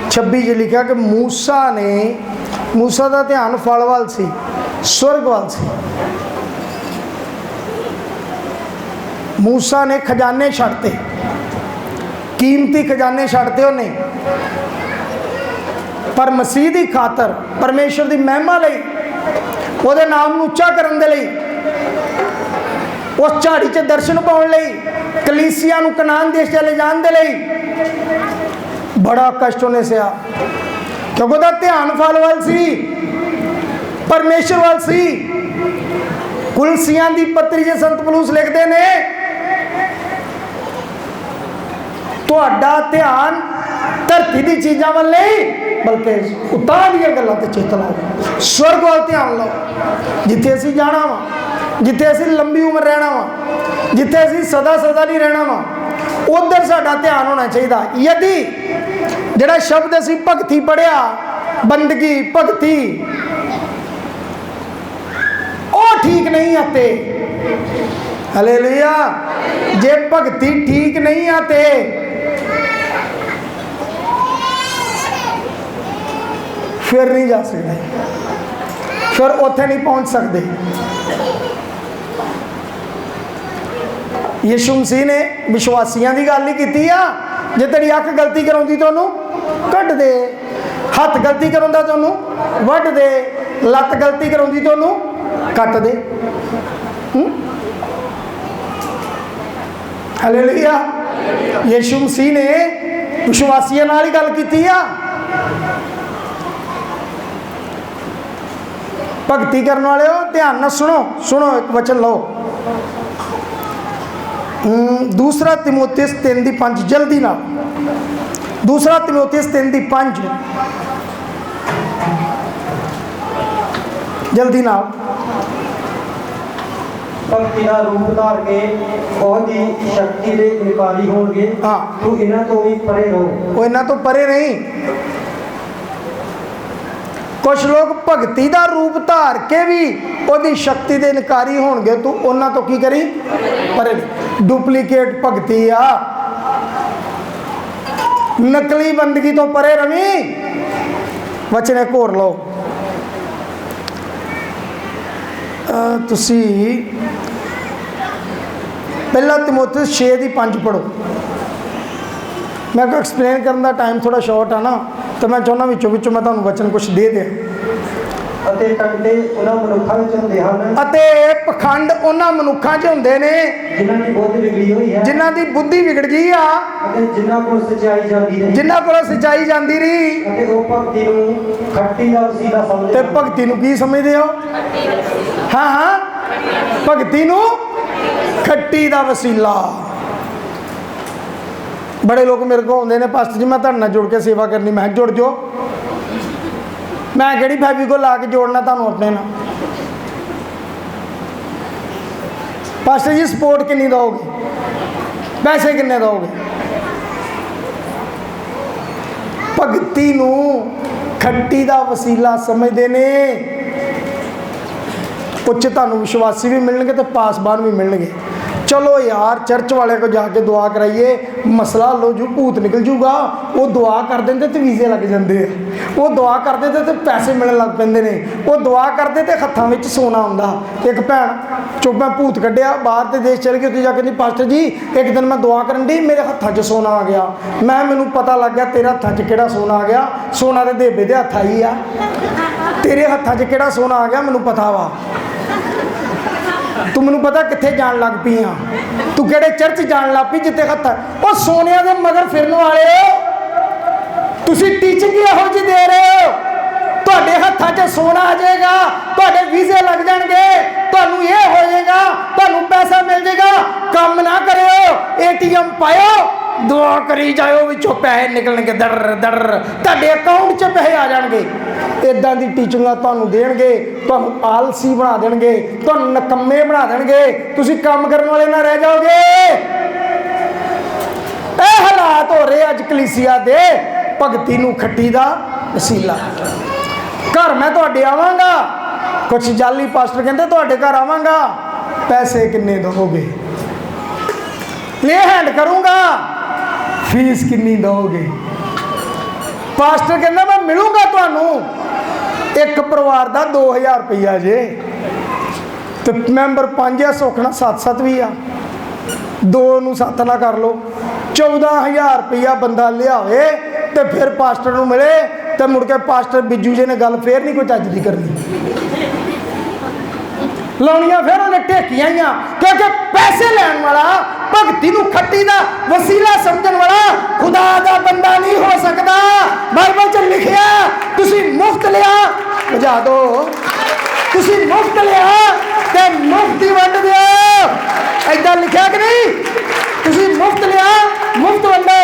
26 च लिखा कि मूसा का ध्यान फल वाल सी, स्वर्ग वाल सी। मूसा ने खजाने छड्डते, कीमती खजाने छड्डते उन्हें, पर मसीह की खातर, परमेश्वर की महिमा लई, उहदे नाम नूं उच्चा करन दे लई, उस झाड़ी च दर्शन पाउण लई, कलीसिया नूं कनान देश चले जाण दे लई बड़ा कष्ट उन्हें सहा, क्योंकि उसका ध्यान फल वाल सी, परमेश्वर वाल सी। कुलसियां दी पत्री जे संत पलूस लिखते ने, तुहाडा ध्यान धरती की चीज़ों वाल नहीं बल्कि उतां दीयां गल्लां ते चित लाओ, स्वर्ग वाल ध्यान लाओ, जिथे असीं जाना वा, जिथे असीं लंबी उम्र रहना वा, जिथे असीं सदा सदा नहीं रहना वा, उधर साडा ध्यान होना चाहिए। यदि जिहड़ा शब्द असीं भगती पढ़िया, बंदगी भगती, वो ठीक नहीं आते, हालेलुया, जे भगती ठीक नहीं आते फिर नहीं जा सकते, फिर उत्थे नहीं पहुंच सकते। यीशु मसीह ने विश्वासियों की गल ही की, जे तेरी अख गलती कराउंदी तो उन्होंने कट दे, हथ गलती कराउंदा तो उन्होंने वढ दे, लत्त गलती कराउंदी तो उन्होंने कट दे। हालेलुया, यीशु मसीह ने विश्वासियों नाल ही गल की। भगती करने वाले हो, ध्यान न सुनो, सुनो एक वचन लो, दूसरा तिमोथियस 3:5, जल्दी ना, दूसरा तिमोथियस 3:5, जल्दी ना। भक्ति का रूप धार के बहुत ही शक्ति के इनकारी होंगे। हाँ, तू इन्हां तो भी परे रहो। वो इन्हां तो परे नहीं। कुछ लोग भगती का रूप धार के भी उसकी शक्ति के इनकारी होंगे, तू उन्हां तो की करी, परे नहीं। डुप्लीकेट भगती आ, नकली बंदगी तो परे रवी। वचन एक होर लो, तुसी पहला तिमोथियस 6:5 पढ़ो। मैं को एक्सप्लेन करने का टाइम थोड़ा शॉर्ट है ना, तो मैं चाहना विचों विचों मैं तुहानूं वचन कुछ दे दें। कंडे उन्हां मनुखां विच हुंदे हन, पखंड उन्हां मनुखां च हुंदे ने जिन्हां दी बुद्धि बिगड़ी हुई है, जिन्हां दी बुद्धि बिगड़ गई आ, जिन्हां कोल सच्चाई जांदी रही, जिन्हां कोल सच्चाई जांदी रही, वो भगती नूं खट्टी दा वसीला समझदे। ते भगती नूं की समझदे हो? हाँ हाँ, भगती नूं खट्टी दा वसीला। बड़े लोग मेरे को आते हैं, पास्टर जी मैं तुहाडे नाल जुड़ के सेवा करनी, मैं जुड़ जाओ, मैं किहड़ी फैविकोल ला के जोड़ना तुहानूं अपने नाल। पास्टर जी सपोर्ट कितनी दोगे, पैसे कितने दोगे? भगती नूं खट्टी दा वसीला समझते ने। उच्च तुहानूं विश्वासी भी मिलणगे तो पासबान भी मिलणगे। चलो यार चर्च वाले को जाके दुआ कराइए, मसला लो जू, भूत निकल जूगा। वो दुआ कर देंगे तो वीजे लग जाते हैं, वो दुआ कर देते तो पैसे मिलने लग पेंदे ने, वो दुआ करते तो हत्थां विच सोना आउंदा। एक भैन चुप, मैं भूत कढ़िया, बाहर के देश चल गई, उत्थे जाके कहंदी पास्टर जी एक दिन मैं दुआ करन दी, मेरे हत्थां 'च सोना आ गया। मैनूं पता लग गया तेरे हत्थां 'च किहड़ा सोना आ गया, सोना तो देबे दे हत्थ आई आ, तेरे हत्थां 'च किहड़ा सोना आ गया मैनूं पता वा। तू मैनू पता कित्थे जान लग पई हाँ, तू किहड़े चर्च जान लग पई जिते हत्थ वो सोने के मगर फिरन वाले हो। तुसी टीचिंग इहो जी दे रहे हो, तुहाडे हत्थां 'च सोना आ जाएगा, तुहाडे वीजे लग जाएंगे, तुहानूं ये हो जाएगा, तुहानूं पैसा मिल जाएगा। काम ना करो, ATM पाओ, दुआ करी जाओ, विचों पैसे निकलणगे दड़ दड़, तुहाडे अकाउंट 'च पैसे आ जाएंगे। इदां दी टीचिंगां तुहानूं देणगे, तुहानूं आलसी बना देणगे, तुहानूं नकम्मे बना देणगे, तुसीं काम करन वाले ना रह जाओगे। ਇਹ हालात हो रहे अज कलीसिया दे, भगती नूं खट्टी दा वसीला। घर मैं तुहाडे आवांगा, कुछ जाली पास्टर कहंदे तुहाडे घर आवांगा, पैसे किन्ने दोगे, प्ले हैंड करूँगा, फीस कितनी दोगे? पास्टर कहना मैं मिलूंगा तुहानू, एक परिवार का 2000 रुपया जे, तो मैंबर 5 है, सुखना 7 भी आ, 2 नूं 7 ना कर लो, 14,000 रुपया बंदा लियावे तो फिर पास्टर नूं मिले, तो मुड़ के पास्टर बिजू जी ने गल फिर नहीं कोई चज की करनी, लाउनियां फिर उन्हें टेकियां ही, क्योंकि पैसे लैन वाला भगती नूं खट्टी दा वसीला समझण वाला खुदा दा बंदा नहीं हो सकता। बाइबल च लिखिया तुसी मुफ्त लिया, बुझा दो, तुसी मुफ्त लिया ते मुफ्त ही वंड दिओ, ऐदा लिखिया कि नहीं? तुसी मुफ्त लिया मुफ्त वंडो।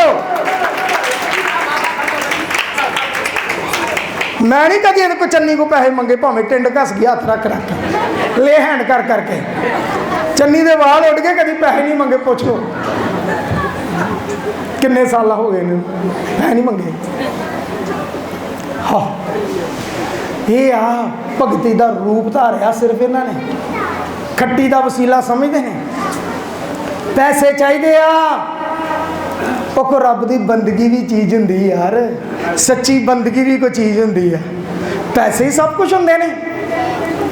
मैं नहीं कभी को चन्नी को पैसे मंगे, भावें टिंड घस गया हथ रख रख ले हैंड कर करके, चन्नी दे वाल उड़ गए, कभी पैसे नहीं मंगे, पूछ लो किन्ने साल हो गए पैसे नहीं मंगे। हाँ ये आ भगती का रूप धारिया सिर्फ इन्होंने, खट्टी का वसीला समझते हैं, पैसे चाहिए आ, को रब की बंदगी भी चीज़ होंगी यार, सच्ची बंदगी भी कोई चीज़ होंगी है, पैसे ही सब कुछ होंगे ने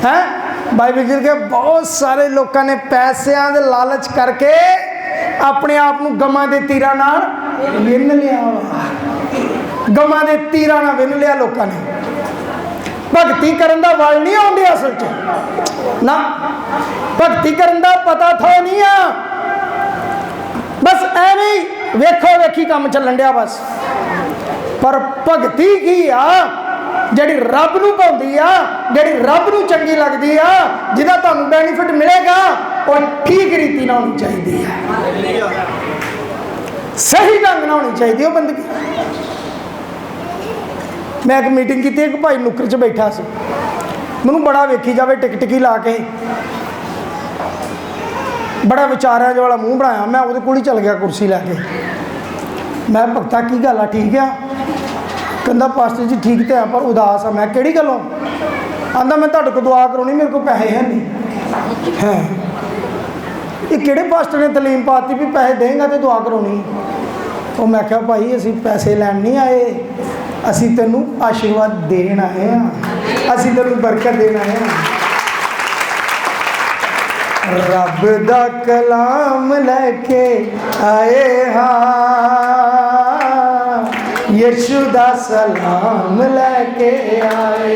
हैं। बाइबल के बहुत सारे लोगों ने पैसों के लालच करके अपने आप को गमां के तीरां नाल विन लिया, गमां के तीरां नाल विन लिया लोगों ने। भगती करन दा वल नहीं आउंदे असल च ना, भगती करन दा पता थो नहीं आ, बस एवें वेखो वेखी काम चलन दिया बस। पर भगती की आ जिहड़ी रब नूं भाउंदी आ, जिहड़ी रब नूं चंगी लगदी आ, जिहदा तुहानूं बेनीफिट मिलेगा और ठीक रीति नाल होनी चाहिए है, सही ढंग नाल होनी चाहिए वो बंदगी। मैं एक मीटिंग की, एक भाई नुक्कर च बैठा सी, मैनूं बड़ा वेखी जावे टिक टिकी ला के, बड़ा विचारिया जो वाला मूँह बनाया, मैं वो कोल ही चल गया कुर्सी लैके। मैं भगता की गल आ, ठीक है? कहता पास्टर जी ठीक तो है पर उदास आ। मैं किहड़ी गलों? आंदा मैं तुहाडे कोल दुआ कराउणी, मेरे को पैसे है नहीं है। ये किहड़े पास्टर ने तलीम पाती भी पैसे देंगा तो दुआ कराउणी? वो मैं क्या भाई असी पैसे लैन नहीं आए, असी तैनूं आशीर्वाद देन आए हाँ, असी तैनूं बरकत देन आए हाँ। रब दा कलाम लैके आए हाँ, यीशु दा सलाम लैके आए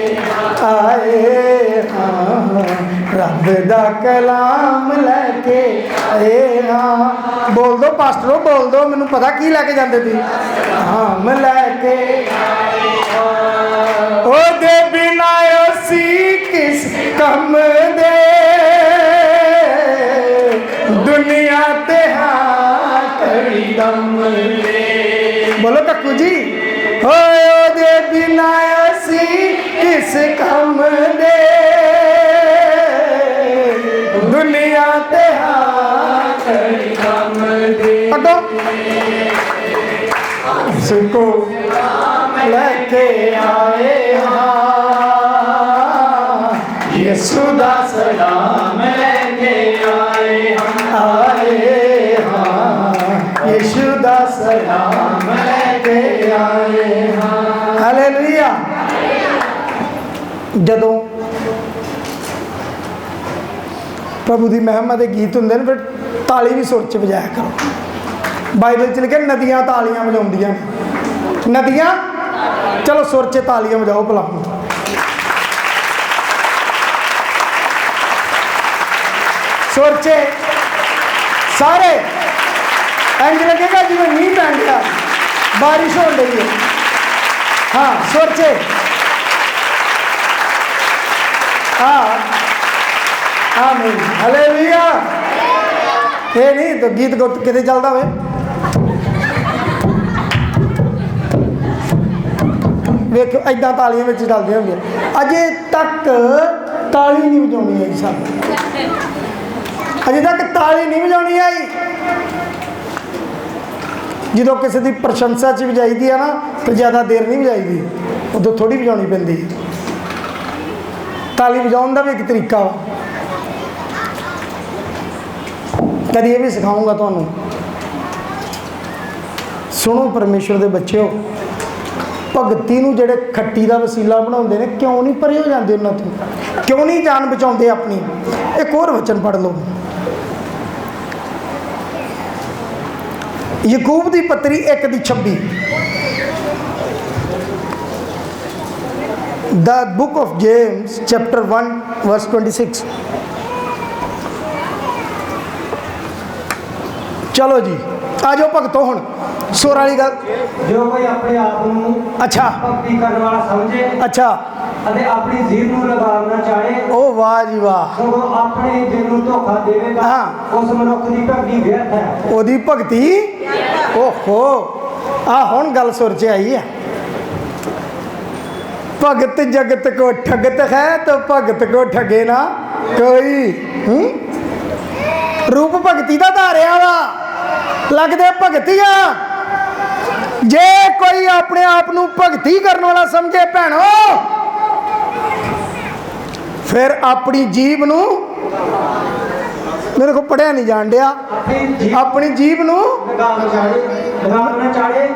हाँ, रब दा कलाम लैके आए हाँ। बोल दो पास्टरो बोल दो, मैनू पता की लैके जाते थे, हम लैके ओ दे बिना असी किस कम दे, दुनिया ते हाथड़ी दम ले। बोलो कक्कू जी, हो दे बिना असी किस कम दे, दुनिया ते हाथड़ी दम दे। अगो इसको लेके आए हाँ, यीशु दा सलाम लेके आए हाँ, यीशु दा सलाम लेके आए हाँ। हालेलुया। जदों प्रभु की महिमा के गीत होंगे ना, फिर ताली भी सुर च बजाया करो। बाइबल च लिखा नदियाँ तालियां बजाउंदियां, नदियाँ चलो सुर च तालियां बजाओ भला। सुर च सारे इंज लगेगा जिवें मींह पैन गया, बारिश हो रही है। हाँ सुर च हाँ नहीं हालेलुया। ये नहीं तो गीत कितने चलता हुए वेख इदा तालियां में चलते होंगे। अजे तक ताली नहीं बजानी आई सब, अजे तक ताली नहीं बजानी आई। जो किसी की प्रशंसा च बजाई दी है ना तो ज़्यादा देर नहीं बजाई दी, उदों थोड़ी बजानी पैंदी। ताली बजाने का भी एक तरीका वा, कभी ये भी सिखाऊंगा तुहानू। सुनो परमेश्वर के बच्चे हो, ਭਗਤੀ ਨੂੰ ਜਿਹੜੇ ਖੱਟੀ ਦਾ ਵਸੀਲਾ ਬਣਾਉਂਦੇ ਨੇ, ਕਿਉਂ ਨਹੀਂ ਪਰੇ ਹੋ ਜਾਂਦੇ ਉਹਨਾਂ ਤੋਂ? ਕਿਉਂ ਨਹੀਂ ਜਾਨ ਬਚਾਉਂਦੇ ਆਪਣੀ? ਇੱਕ ਹੋਰ ਵਚਨ ਪੜ੍ਹ ਲਓ, ਯਾਕੂਬ ਦੀ ਪੱਤਰੀ 1:26। The book of James chapter 1 verse 26। चलो जी आ जाओ भगतो हुण सुर वाली गल। जो कोई अपने आप ਨੂੰ अच्छा ਭਗਤੀ ਕਰਨ ਵਾਲਾ ਸਮਝੇ अच्छा ਅਤੇ ਆਪਣੀ ਜੀਭ ਨੂੰ ਲਗਾਉਣਾ ਚਾਹੇ, ओ वाह जी वाह, ਸਗੋਂ ਆਪਣੇ ਦਿਲ ਨੂੰ ਧੋਖਾ ਦੇਵੇਗਾ। ਹਾਂ। ਉਸ ਮਨੁੱਖ ਦੀ ਭਗਤੀ ਵਿਅਰਥ ਹੈ। ओदी भगती ओहो आ हुण गल सुर च आई है। भगत जगत को ठगत है तो भगत को ठगे ना कोई। रूप भगती का धारिया वा लगदे भगतिया। जे कोई अपने आप ਨੂੰ भगती करने वाला समझे भैणो, फिर अपनी जीभ ਨੂੰ, मेरे को पढ़िया नहीं जान दिया, अपनी जीभ ਨੂੰ ਲਗਾਉਣਾ ਚਾਹੇ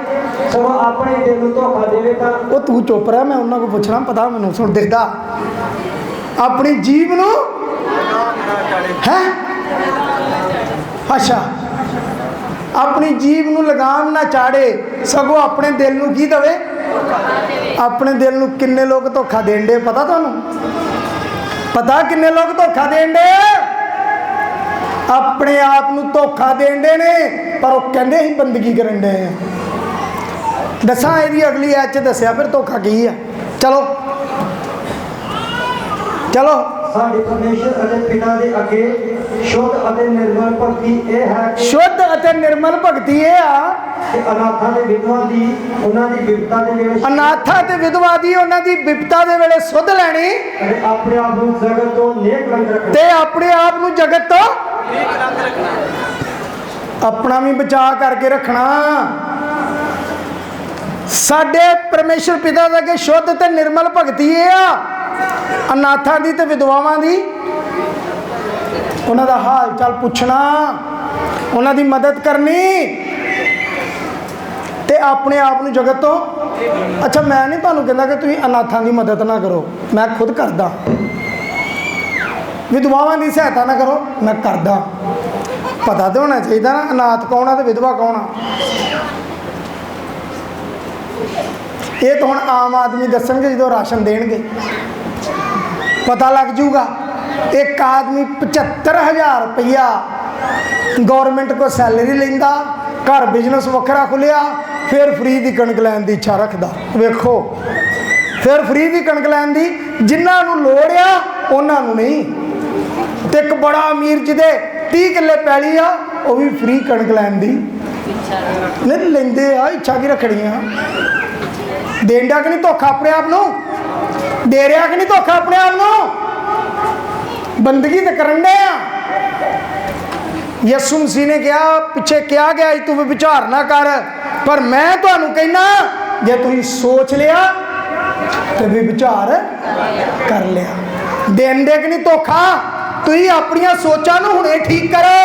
ਸਗੋਂ ਆਪਣੇ ਦਿਲ ਨੂੰ ਧੋਖਾ ਦੇਵੇਗਾ। ਉਹ ਤੂੰ ਚੁੱਪ ਰਹਿ, ਮੈਂ ਉਹਨਾਂ ਕੋਲ ਪੁੱਛਣਾ, ਪਤਾ ਮੈਨੂੰ ਸੁਣ ਦਿਖਦਾ। ਆਪਣੀ ਜੀਭ ਨੂੰ ਹੈ, ਅੱਛਾ, ਆਪਣੀ ਜੀਭ ਨੂੰ ਲਗਾਮ ਨਾ ਚਾੜੇ, ਸਗੋਂ ਆਪਣੇ ਦਿਲ ਨੂੰ ਕੀ ਦਵੇ? ਆਪਣੇ ਦਿਲ ਨੂੰ ਕਿੰਨੇ ਲੋਕ ਧੋਖਾ ਦੇਣ ਦੇ, ਪਤਾ ਤੁਹਾਨੂੰ? ਪਤਾ ਕਿੰਨੇ ਲੋਕ ਧੋਖਾ ਦੇਣ ਦੇ? ਆਪਣੇ ਆਪ ਨੂੰ ਧੋਖਾ ਦੇਣ ਦੇ ਨੇ, ਪਰ ਉਹ ਕਹਿੰਦੇ ਹੀ ਬੰਦਗੀ ਕਰਨ ਦੇ ਆ। दसा यदि अगली ऐच दसिया फिर धोखा की है। चलो चलो ਸਾਡੇ ਪਰਮੇਸ਼ਰ ਅਤੇ ਪਿਤਾ ਦੇ ਅੱਗੇ ਸ਼ੁੱਧ ਅਤੇ ਨਿਰਮਲ ਭਗਤੀ ਇਹ ਹੈ ਕਿ शुद्ध ਅਤੇ निर्मल भगती ये आ ਅਨਾਥਾਂ ਦੇ ਵਿਧਵਾ ਦੀ ਉਹਨਾਂ ਦੀ ਵਿਪਤਾ ਦੇ ਵੇਲੇ ਅਨਾਥਾਂ ਤੇ ਵਿਧਵਾ ਦੀ ਉਹਨਾਂ ਦੀ ਵਿਪਤਾ ਦੇ ਵੇਲੇ ਸੁੱਧ ਲੈਣੀ ਅਤੇ ਆਪਣੇ ਆਪ ਨੂੰ ਜਗਤ ਤੋਂ ਨੇਕ ਰੰਗ ਰੱਖਣਾ ਤੇ ਆਪਣੇ ਆਪ ਨੂੰ ਜਗਤ ਤੋਂ ਆਪਣਾ ਵੀ ਬਚਾ ਕਰਕੇ ਰੱਖਣਾ। ਸਾਡੇ ਪਰਮੇਸ਼ਰ ਪਿਤਾ ਦੇ ਅੱਗੇ ਸ਼ੁੱਧ ਤੇ ਨਿਰਮਲ ਭਗਤੀ ਇਹ ਆ, ਅਨਾਥਾਂ ਦੀ ਤੇ ਵਿਧਵਾਵਾਂ ਦੀ ਉਹਨਾਂ ਦਾ ਹਾਲ ਚਾਲ ਪੁੱਛਣਾ, ਉਹਨਾਂ ਦੀ ਮਦਦ ਕਰਨੀ ਤੇ ਆਪਣੇ ਆਪ ਨੂੰ ਜਗਤ ਤੋਂ। ਅੱਛਾ, ਮੈਂ ਨਹੀਂ ਤੁਹਾਨੂੰ ਕਹਿੰਦਾ ਕਿ ਤੁਸੀਂ ਅਨਾਥਾਂ ਦੀ ਮਦਦ ਨਾ ਕਰੋ, ਮੈਂ ਖੁਦ ਕਰਦਾ। ਵਿਧਵਾਵਾਂ ਦੀ ਸਹਾਇਤਾ ਨਾ ਕਰੋ, ਮੈਂ ਕਰਦਾ। ਪਤਾ ਤਾਂ ਹੋਣਾ ਚਾਹੀਦਾ ਨਾ ਅਨਾਥ ਕੌਣ ਆ ਤੇ ਵਿਧਵਾ ਕੌਣ ਆ। ਇਹ ਤਾਂ ਹੁਣ ਆਮ ਆਦਮੀ ਦੱਸਣਗੇ ਜਦੋਂ ਰਾਸ਼ਨ ਦੇਣਗੇ, ਪਤਾ ਲੱਗ ਜੂਗਾ। ਇੱਕ ਆਦਮੀ 75,000 रुपया गौरमेंट को सैलरी लेंदा, घर बिजनेस वखरा खुलिया, फिर फ्री की कणक लैन की इच्छा रखता। वेखो, फिर फ्री की कणक लैन की जिन्होंने लोड़ आ उन्होंने नहीं। तो एक बड़ा अमीर जिदे 30 किले पैली आ, वो भी फ्री कणक लैन की नहीं लेंदे आ। इच्छा की रखनी आ? देन डा कि नहीं धोखा अपने आप को? दे रहा कि नहीं धोखा अपने आप को? बंदगी तो करन दे आ। यसु मसीह ने कहा पिछे क्या गया तू विचार ना कर, पर मैं तुहानू कहना जे तुम सोच लिया तो भी विचार कर लिया। देन दे कि नहीं धोखा? तुम अपन सोचा हुणे ठीक करो,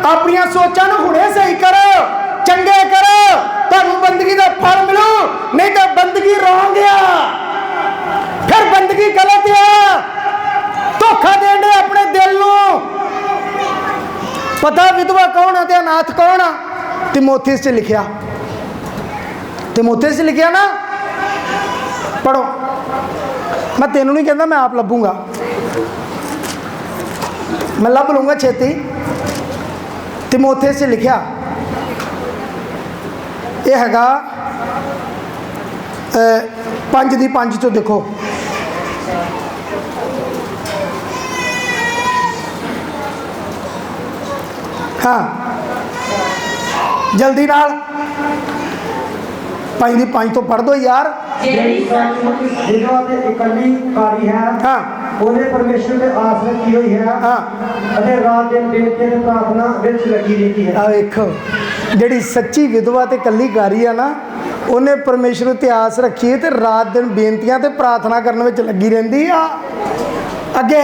अपन सोचा हुणे सही करो, चंगे करो, तुहानू बंदगी का फल मिलू। नहीं तो बंदगी रॉन्ग आ, फिर बंदगी गलत आ। धोखा देने अपने दिल नू। पता विधवा कौन है ते अनाथ कौन आ? तिमोथेस च लिखिया, तिमोथेस च लिखिया ना, पढ़ो। मैं तेनू नहीं कहता, मैं आप लभूंगा, मैं लभ लूंगा छेती। तिमोथेस च लिखिया, यह हैगा 5:5 चो देखो। हाँ जल्दी नाल 5:5 तो पढ़ दो यार। विधवा ते इकल्ली कारी है, हाँ ਉਹਨੇ ਪਰਮੇਸ਼ਰ ਤੇ ਆਸ ਰੱਖੀ ਹੋਈ ਹੈ हाँ ਅਤੇ ਰਾਤ ਦਿਨ ਬੇਨਤੀ ਤੇ ਪ੍ਰਾਰਥਨਾ ਵਿੱਚ ਲੱਗੀ ਰਹਿੰਦੀ ਹੈ। ਆ ਵੇਖੋ, ਜਿਹੜੀ ਸੱਚੀ ਵਿਧਵਾ ਤੇ ਕੱਲੀਕਾਰੀ ਆ ਨਾ, ਉਹਨੇ ਪਰਮੇਸ਼ਰ ਉੱਤੇ ਆਸ ਰੱਖੀ ਹੈ ਤੇ ਰਾਤ ਦਿਨ ਬੇਨਤੀਆਂ ਤੇ ਪ੍ਰਾਰਥਨਾ ਕਰਨ ਵਿੱਚ ਲੱਗੀ ਰਹਿੰਦੀ ਆ। ਅੱਗੇ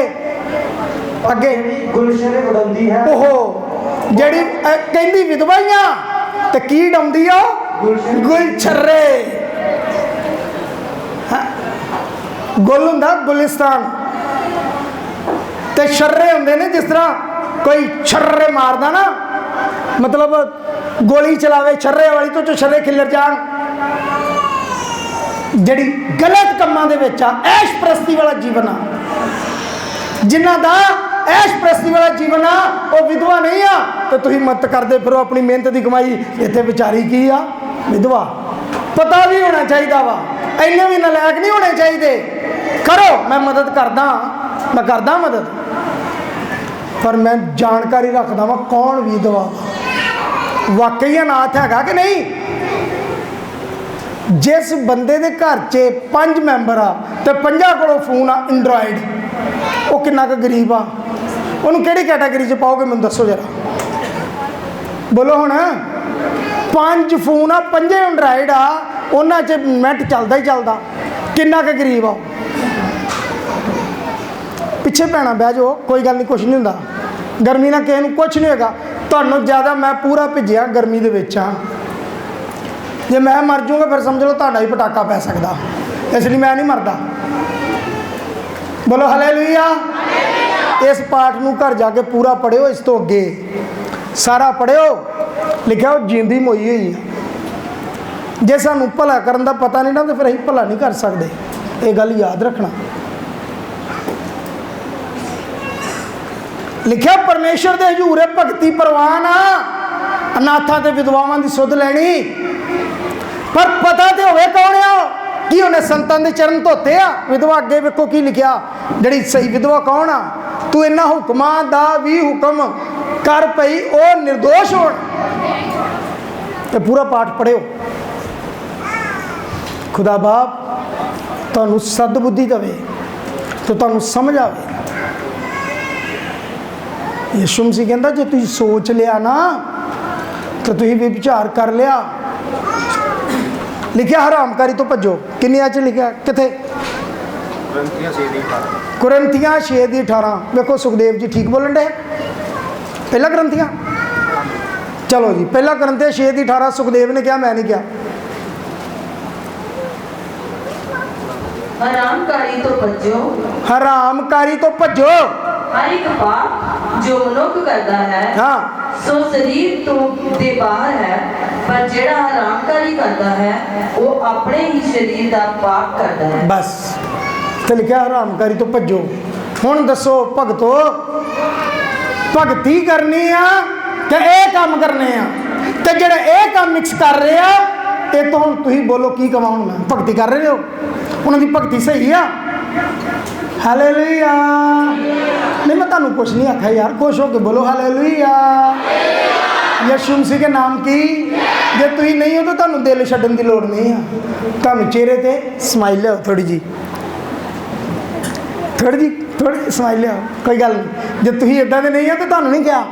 ਅੱਗੇ ਗੁਲਸ਼ਨ ਉਡਾਉਂਦੀ ਹੈ, ਉਹ ਜਿਹੜੀ ਕਹਿੰਦੀ ਵਿਧਵਾਈਆਂ ਤੇ ਕੀ ਡਾਉਂਦੀ ਆ? ਗੁਲ ਛर्रे। गुल हुंदा गुलिस्तान ते छर्रे हुंदे ने, जिस तरह कोई छर्रे मारदा ना, मतलब गोली चलावे छर्रे वाली तो छर्रे खिलर जान। जिहड़ी गलत कामां दे विच आ, ऐश प्रस्ती वाला जीवन आ, जिन्हां दा ऐश प्रस्ती वाला जीवन आ, वो विधवा नहीं आ। तो तुसीं मत करदे फिरो अपनी मेहनत की कमाई, इत्थे विचारी की आ विधवा। पता भी होना चाहिए वा, इन्ने भी नलायक नहीं होने चाहिए। करो, मैं मदद करदा, मैं करदा मदद, पर मैं जानकारी रखदा वा कौन विधवा वाकई अनाथ हैगा कि नहीं। जिस बंदे दे घर च 5 मैंबर आ ते 5 कोलों फोन आ एंड्रॉयड, वो किन्ना क गरीब आ, उन्होंने किहड़ी कैटागरी च पाओगे मैनूं दसो जरा, बोलो हुण। 5 फोन आ, 5 एंड्रॉयड आ, उन्हां च नेट चलदा ही चलदा, किन्ना क गरीब आ। पिछे भैणा बह जाओ, कोई गल नहीं, कुछ नहीं हुंदा, गर्मी ना किसी नूं कुछ नहीं होगा। तुहानूं ज़्यादा मैं पूरा भिजिया गर्मी दे विच आ, जे मैं मर जाऊँगा फिर समझ लो तुहाडा ही पटाका पै सकदा, इसलिए मैं नहीं मरदा। बोलो हालेलुया। इस पाठ नूं घर जाके पूरा पढ़ियो, इस तो अगे सारा पढ़ियो, लिखा वो जींदी मोई हुई है। जे सानूं भला करन दा पता नहीं ना, तो फिर असीं भला नहीं कर सकते, ये गल याद रखना। लिखा परमेश्वर दे हजूर भगती परवान आ, अनाथां ते विधवावां दी सुध लैनी, पर पता तो होवे कौन आ कि उन्हें संतां दे चरण धोते आ। विधवा अगे वेखो की लिखिया, जिहड़ी सही विधवा कौन आ, तू इन्हां हुक्मां दा भी हुक्म कर पई ओ निर्दोष होण। ते पूरा पाठ पढ़ियो। खुदा बाप तुहानूं सदबुद्धि देवे तो तुहानूं समझ आवे। यीशु मसीह कहंदा जे तुसीं सोच लिया ना तो तुसीं भी विचार कर लिया। लिखिया हरामकारी तो भजो, किन्निया च लिखिया किथे? कुरिन्थियां 6:18। देखो सुखदेव जी ठीक बोलन डे, पहला कुरिन्थियां, चलो जी पहला कुरिन्थियां 6:18 सुखदेव ने क्या, मैं नहीं क्या। हरामकारी तो भजो, हरामकारी तो भजो। हर एक पाप जो मनुख करता है, हाँ, सो शरीर तो दे बाहर है, पर जेड़ा हरामकारी करता है वो अपने ही शरीर का पाप करता है। बस तो लिखा हरामकारी तो भजो। हुण दसो भगतो, भगती करनी आ कि ये काम करने आ, ते जेड़े ये काम मिक्स कर रहे आ, ये तो हुण तुसीं बोलो की कवां, हुण मैं भगती कर रहे हो, उन्हां दी भगती सही आ। हालेलुया। नहीं मैं तुहानूं कुछ नहीं आखा यार, खुश हो के बोलो हालेलुया। यीशु मसीह के नाम की। जे तुसीं नहीं हो तो तुहानूं दिल छड्डण दी लोड़ नहीं आ, तुहानूं चेहरे ते स्माइल लिआओ थोड़ी जी, थोड़ी स्माइल लिआओ, कोई गल नहीं। जे तुसीं इदां दे नहीं हो तो तुहानूं नहीं क्या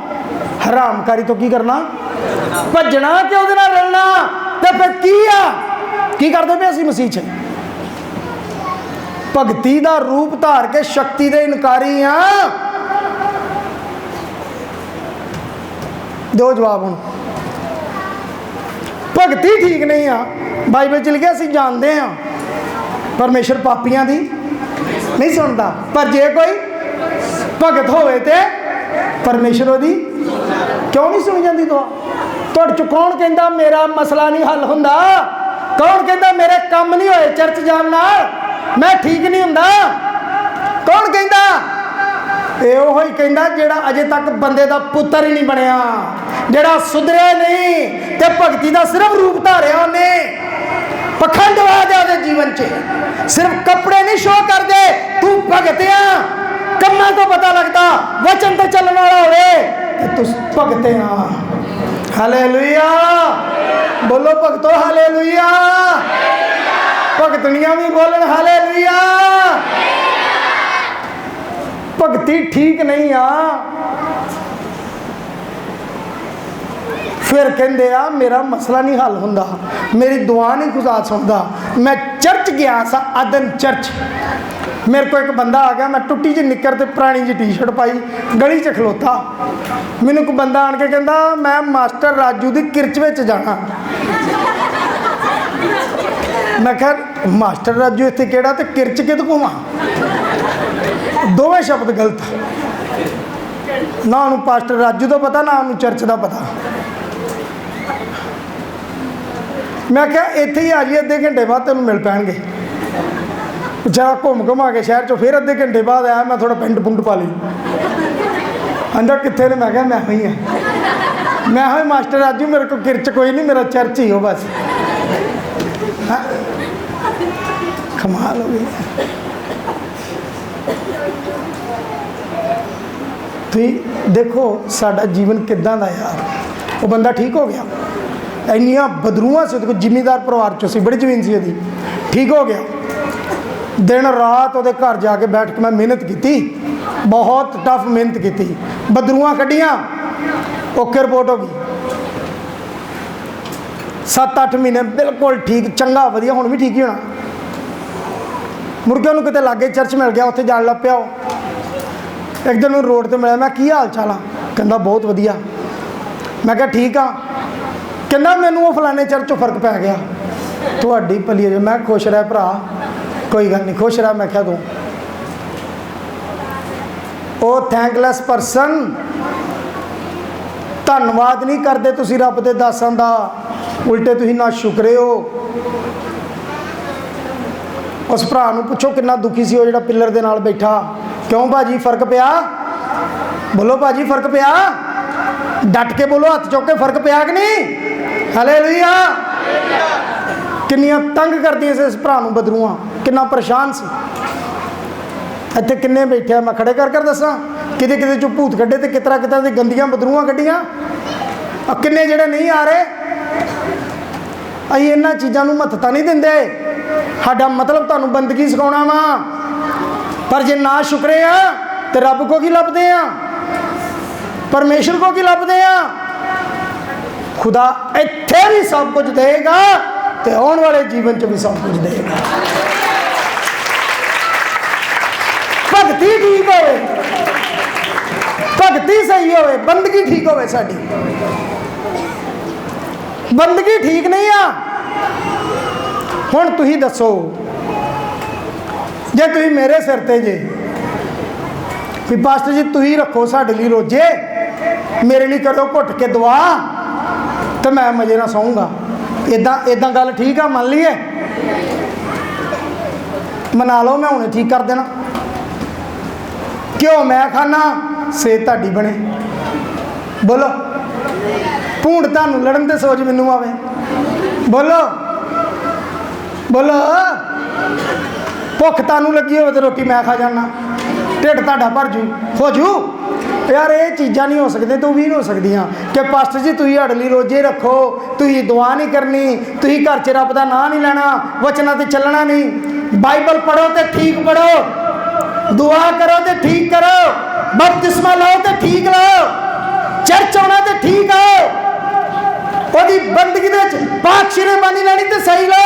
हरामकारी तो की करना, भजना कि उहदे नाल रलना। ते फिर की आ, की करदे पे असीं मसीह च भगती का रूप धार के शक्ति दे इनकारी आ। दो जवाब हुण। भगती ठीक नहीं आ, बाइबल च लिखिआ असीं जानते हैं परमेश्वर पापियां दी नहीं सुनता, पर जे कोई भगत होवे ते परमेश्वर ओदी क्यों नहीं सुनी जाती दुआ। तुहाडे च कौन कहंदा मेरा मसला नहीं हल हुंदा? कौन कहंदा मेरे काम नहीं होए चर्च जाण नाल, मैं ठीक नहीं हुंदा? कौन कहंदा? ये वो ही कहंदा जेड़ा अजे तक बंदे दा पुत्तर ही नहीं बनया, जेड़ा सुधरिया नहीं ते भगती दा सिर्फ रूप धारिया उन्ने। पखंडवाद है जीवन च, सिर्फ कपड़े नहीं शो कर दे, तू भगत आ, कम्मां तो पता लगता, वचन तो चलने वाला होवे तू भगत आ। हालेलुया। बोलो भगतो हालेलुया। भगतनियां भी बोलन हालेलुया। भगती ठीक नहीं आ, फिर कहते आ मेरा मसला नहीं हल हुंदा, मेरी दुआ नहीं खुदा सुनता। मैं चर्च गया सा, आदन चर्च, मेरे को एक बंदा आ गया, मैं टुट्टी जी निक्कर ते पुरानी जी टी शर्ट पाई, गली च खलोता, मैनू कोई बंदा आन के कहता मैं मास्टर राजू की किरच में जाना। मैं क्या मास्टर राजू इत्थे केड़ा ते किरच किद घूमा, दोवें शब्द गलत। ना उन्होंने पास्टर राजू तो पता, ना उन्होंने चर्च का पता। मैं क्या इत्थे ही आ जाइए, अद्धे घंटे बाद तेन मिल पैणगे। बेचारा घूम घुमा के शहर चो फिर अद्धे घंटे बाद आया, मैं थोड़ा पेंट पुंट पा ली। आंदा कित्थे ने? मैं क्या मैं ही हाँ। मैं हाँ मास्टर राजू, मेरे को किरच कोई नहीं, मेरा चर्च ही हो बस। हाँ? कमाल हो गई। तुम देखो साडा जीवन किदां दा यार। वो बंदा ठीक हो गया, इन्नियां बदरूआं से, देखो जिमीदार परिवार चो सी, बड़ी जमीन सी ओहदी, ठीक हो गया। दिन रात वो घर जाके बैठ के मैं मेहनत की, बहुत टफ मेहनत की, बदरूआं कढ़ियां, ओके रिपोर्ट हो गई। 7-8 महीने बिल्कुल ठीक, चंगा वधिया, हुण भी ठीक ही होना। मुर्गे किते लागे चर्च मिल गया, उत्थे जान लग पिया। एक दिन मैं रोड पर मिला, मैं की हाल चाल आ? कहंदा बहुत वधिया। मैं कहा ठीक आ। कहंदा मैनू वो फलाने चर्च चों फर्क पै गया। तुहाडी भली हो। मैं खुश रह भरा, कोई गल नहीं, खुश रह। मैं क्या तू ओ थैंकलैस परसन, धन्नवाद नहीं करते तुसी रब दे दासां दा, उल्टे तुसी ना शुक्रे हो। उस भरा नूं पुछो कितना दुखी सी वो जिहड़ा पिलर दे नाल बैठा। क्यों भाजी फर्क पिया? बोलो भाजी फर्क पिया? डट के बोलो, हथ चुक के, फर्क पिया कि नहीं? हालेलुया। किन्नियां तंग करदियां सी इस भरा नूं बदरूआं, किन्ना परेशान सी। इत्थे किन्ने बैठे, मैं खड़े कर दसा, किते किते चो भूत कड्ढे ते कितरा कितरा दी गंदियां बदरूआं कड्ढियां। किन्ने जिहड़े नहीं आ रहे। असीं इन्हां चीज़ां नूं महत्ता नहीं दिंदे। साडा मतलब तुहानूं बंदगी सिखाउणा वा, पर जे ना शुक्रे आ तो रब को की लभदे आ, परमेश्वर को की लभदे आ। खुदा इत्थे भी सब कुछ देगा तो आने वाले जीवन च भी सब कुछ देगा। भगती ठीक होवे, भगती सही होवे, बंदगी ठीक होवे, साडी बंदगी ठीक नहीं आ। हुण तुसीं दसो, जे तुसीं मेरे सिर ते जे कि पास्टर जी तुसीं रखो साडे लई रोजे, मेरे लिए करो घुट के दुआ, तो मैं मजे ना सोऊंगा। इदां इदां गल ठीक आ? मान लीए, मना लो, मैं हुणे ठीक कर देना। क्यों मैं खाना, सेहत तुहाडी बने। बोलो भूंड तुहानूं लड़न ते सोच मैनूं आवे। बोलो बोलो भुख तुहानूं लगी होवे तो रोटी मैं खा जाना, ढिड तुहाडा भर जू हो जू। यार ये चीज़ां नहीं हो सकती, तो भी नहीं हो सकदियां कि पास्टर जी तुसीं साडे लई रोजे रखो, तुसीं दुआ नहीं करनी, तुसीं घर च रब दा नाम नहीं लेना, वचनां ते चलना नहीं। बाइबल पढ़ो तो ठीक पढ़ो, दुआ करो तो ठीक करो, बपतिस्मा लो तो ठीक लो, चर्च आना तो ठीक आओ, ओदी बंदगी दे पाक शिरेबानी लेनी तो सही लो।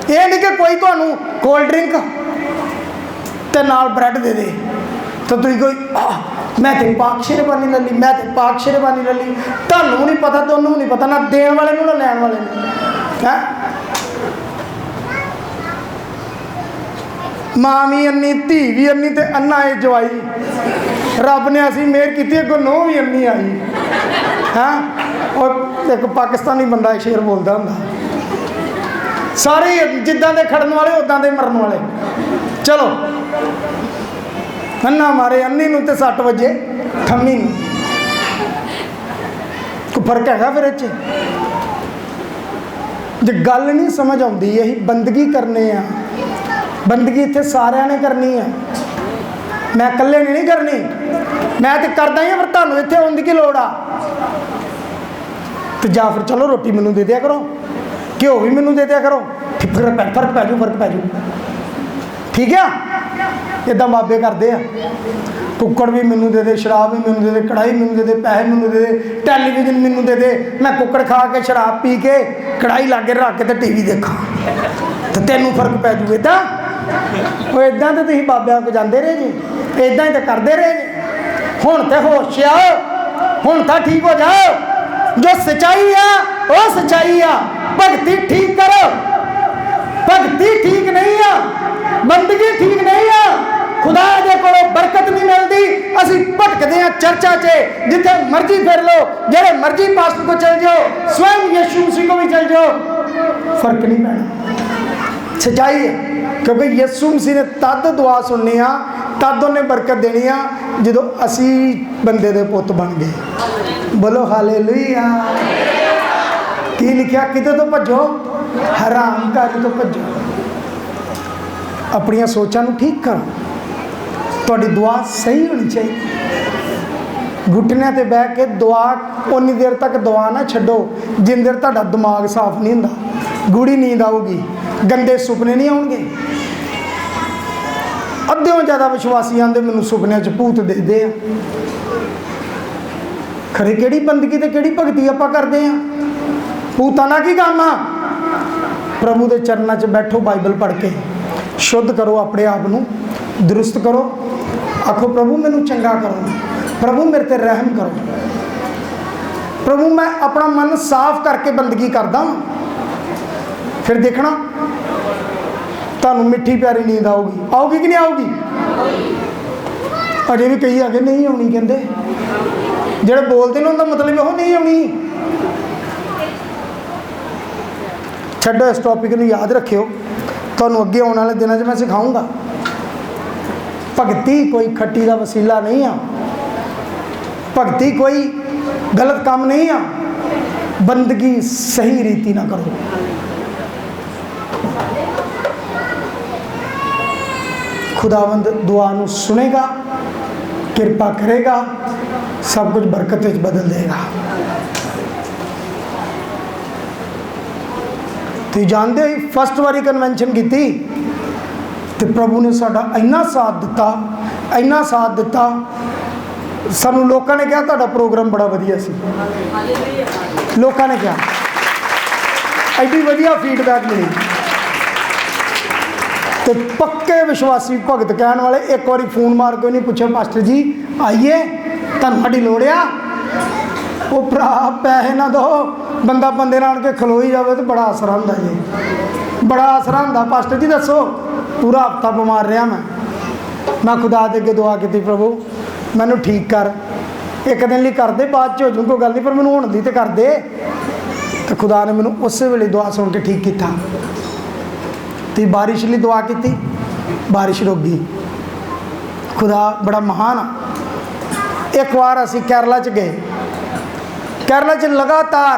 ये नहीं कि कोई तुहानूं कोल्ड ड्रिंक ते नाल ब्रैड दे दे तो तुसीं कोई मैं तो पाक शेरवानी ले ली, मैं तो पाक शेरवानी ले ली। तुहानूं नहीं पता, तुहानूं नहीं पता, ना देण वाले नूं ना लैण वाले नूं। है मां भी अन्नी, धी भी अन्नी, ते अन्ना ए जवाई। रब ने असी मेहर की, अगों नूंह भी अन्नी आई। हैं और एक पाकिस्तानी बंदा शेर बोलता हुंदा, सारे जिद्दां दे खड़न वाले उदां दे मरन वाले। चलो अन्ना मारे अन्नी नूं ते 60 वजे ठम्मी नूं, कोई फर्क हैगा फिर इच? जे गल नहीं समझ आउंदी, यही बंदगी करने आ, बंदगी इत्थे सारिਆਂ ने करनी है, मैं कल्ले नहीं करनी। मैं तो करदा ही, पर तुहानूं इत्थे आउण दी की लोड़ आ? तो जा फिर चलो रोटी मैनूं दे दिया करो, घ्यो भी मैनूं दे दिया करो, फर्क पै जू, फर्क पै जू। ठीक है, इदां बाबे करते हैं। कुक्कड़ भी मैनूं दे दे, शराब भी मैनूं दे दे, कढ़ाई मैनूं दे दे, पैसे मैनूं दे दे, टैलीविजन मैनूं दे दे, मैं कुक्कड़ खा के शराब पी के कढ़ाई लागे रख के तो टीवी देखा तो तेनों फर्क पै जू। इदां वो इदां तो तुसीं बाबिਆਂ को जाते रहे जी, इदां ही तो करते रहे जी। हुण तो होश आओ, हुण तो ठीक हो जाओ। जो सच्चाई आ वो सच्चाई आ, भगती ठीक करो, बंदगी ठीक नहीं है, खुदा दे कोलों बरकत नहीं मिलती। ਅਸੀਂ ਭਟਕਦੇ ਹਾਂ ਚਰਚਾ 'ਚ, जिथे मर्जी फिर लो, जेड़े मर्जी पास्टर को चल जाओ, स्वयं यीशु मसीह को भी चल जाओ, फर्क नहीं पैना। सच्चाई है, क्योंकि यीशु मसीह ने तद दुआ सुननी आ, तद उन्हें बरकत देनी आ जो असी बंदे दे पुत बन गए। बोलो हालेलुया। की लिखा, किते तो भजो, हरामकारी तो भजो। अपनिया सोचां नूं ठीक करो, तुहाडी दुआ सही होनी चाहिए। घुटने ते बह के दुआ उन्नी देर तक दुआ ना छड्डो जिन देर तुहाडा दिमाग साफ नहीं हुंदा। गूढ़ी नींद आऊगी, गंदे सुपने नहीं आउणगे। अद्धों ज़्यादा विश्वासी आंदे मैनूं सुपने च भूत दिखदे आ। खरे किहड़ी बंदगी ते किहड़ी भगती आपां करदे आ? भूतां दा की काम आ? प्रभु दे चरनां च बैठो, बाइबल पढ़ के शुद्ध करो अपने आप नूं, दुरुस्त करो। आखो प्रभु मैनू चंगा करो, प्रभु मेरे ते रहम करो, प्रभु मैं अपना मन साफ करके बंदगी करदा। फिर देखना तुहानू मिठी प्यारी नींद आऊगी। आऊगी कि नहीं आऊगी? अजे भी कई आगे नहीं आनी, कहते जेड़े बोलते हैं उनका मतलब वो नहीं आनी। छड्डो इस टॉपिक नूं, याद रखियो, तुहानू अगे आने वाले दिनों मैं सिखाऊंगा। भगती कोई खट्टी का वसीला नहीं आ, भगती कोई गलत काम नहीं आ। बंदगी सही रीति ना करो। खुदावंद दुआ नूं सुनेगा, कृपा करेगा, सब कुछ बरकत विच बदल देगा। तुसीं जानते हो फस्ट वारी कन्वेंशन की तो प्रभु ने साडा इन्ना साथ दिता, इन्ना साथ दिता, सानू लोगों ने कहा तुहाडा प्रोग्राम बड़ा वधिया सी। लोगों ने कहा, एडी वधिया फीडबैक मिली। तो पक्के विश्वासी भगत कहने वाले एक बार फोन मार के नहीं पूछे, पास्टर जी आइए तुहानू साडी लोड़ आ? वो भरा पैसे ना दो, बंदा बंदे नाल के खलो ही जाए तो बड़ा असर होंदा जी, बड़ा असर होंदा। पास्टर जी दसो, पूरा हफ्ता बीमार रहा मैं खुदा दे अगे दुआ की, प्रभु मैनू ठीक कर। एक दिन लिए कर दे, बाद च हो जूँ, कोई गल नहीं, पर मैनू होने दी तो कर दे। तो खुदा ने मैनू उस वेले दुआ सुन के ठीक किया। तो बारिश लिए दुआ की, बारिश रुक गई। खुदा बड़ा महान आ। एक बार असी केरला च गए, केरला च लगातार